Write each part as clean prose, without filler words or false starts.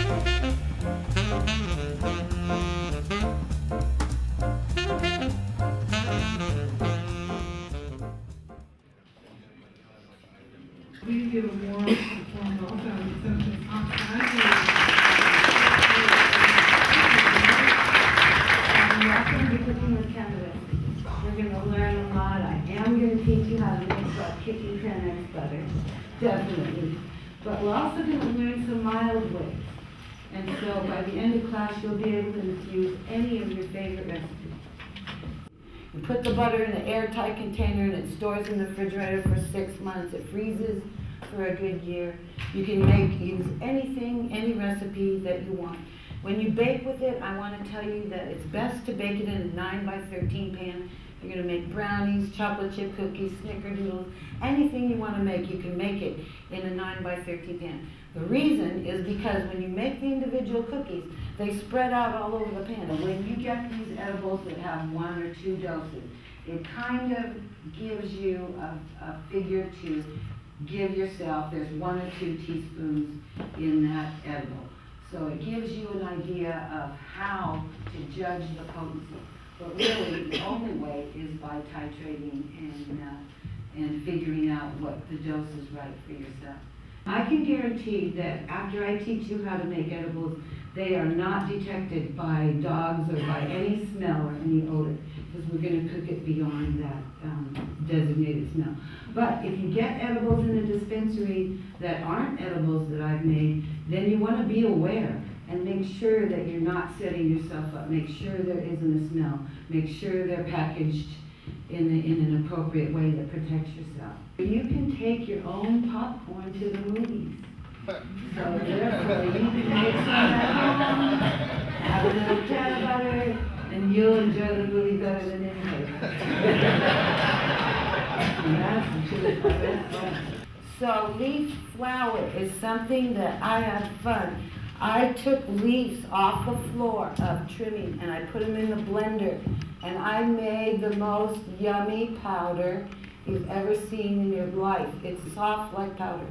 Please give a warm welcome to Oaksterdam. Welcome to Cooking with Cannabis. We're going to learn a lot. I am going to teach you how to make kicking Cannabis butter, definitely. But we're also going to learn some mild ways. And so by the end of class, you'll be able to infuse any of your favorite recipes. You put the butter in an airtight container and it stores in the refrigerator for 6 months. It freezes for a good year. You can use anything, any recipe that you want. When you bake with it, I want to tell you that it's best to bake it in a 9 by 13 pan. You're going to make brownies, chocolate chip cookies, snickerdoodles, anything you want to make, you can make it in a 9 by 13 pan. The reason is because when you make the individual cookies, they spread out all over the pan. And when you get these edibles that have 1 or 2 doses, it kind of gives you a figure to give yourself. There's 1 or 2 teaspoons in that edible. So it gives you an idea of how to judge the potency. But really, the only way is by titrating and figuring out what the dose is right for yourself. I can guarantee that after I teach you how to make edibles, they are not detected by dogs or by any smell or any odor, because we're going to cook it beyond that designated smell. But if you get edibles in a dispensary that aren't edibles that I've made, then you want to be aware and make sure that you're not setting yourself up. Make sure there isn't a smell. Make sure they're packaged in an appropriate way that protects yourself. You can take your own popcorn to the movies. So therefore, you can make some at home, have a little peanut butter, and you'll enjoy the movie better than anybody. And that's the truth. So leaf flower is something that I have fun. I took leaves off the floor of trimming and I put them in the blender, and I made the most yummy powder you've ever seen in your life. It's soft like powder.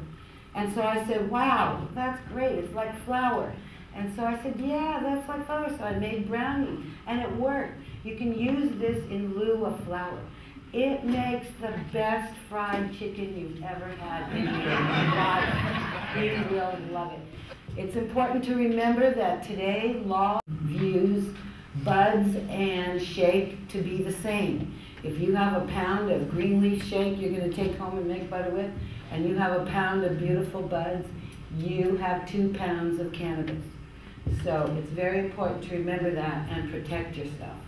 And so I said, wow, that's great, it's like flour. And so I said, yeah, that's like flour. So I made brownies, and it worked. You can use this in lieu of flour. It makes the best fried chicken you've ever had in your life. You will love it. It's important to remember that today law views buds and shake to be the same. If you have a pound of green leaf shake you're going to take home and make butter with, and you have a pound of beautiful buds, you have 2 pounds of cannabis. So it's very important to remember that and protect yourself.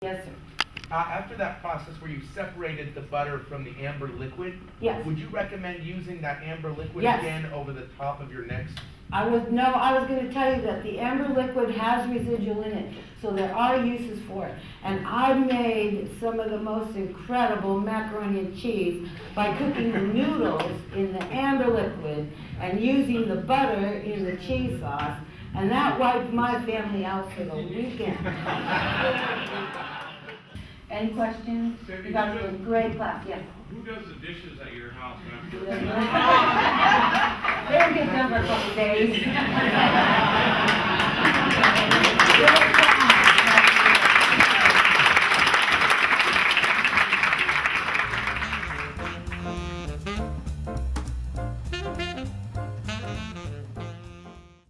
Yes, sir. After that process where you separated the butter from the amber liquid, yes, would you recommend using that amber liquid yes. again over the top of your next? I was going to tell you that the amber liquid has residual in it, so there are uses for it. And I made some of the most incredible macaroni and cheese by cooking the noodles in the amber liquid and using the butter in the cheese sauce, and that wiped my family out for the weekend. Any questions? You guys did a great class, yes. Who does the dishes at your house? They'll get done for a couple days.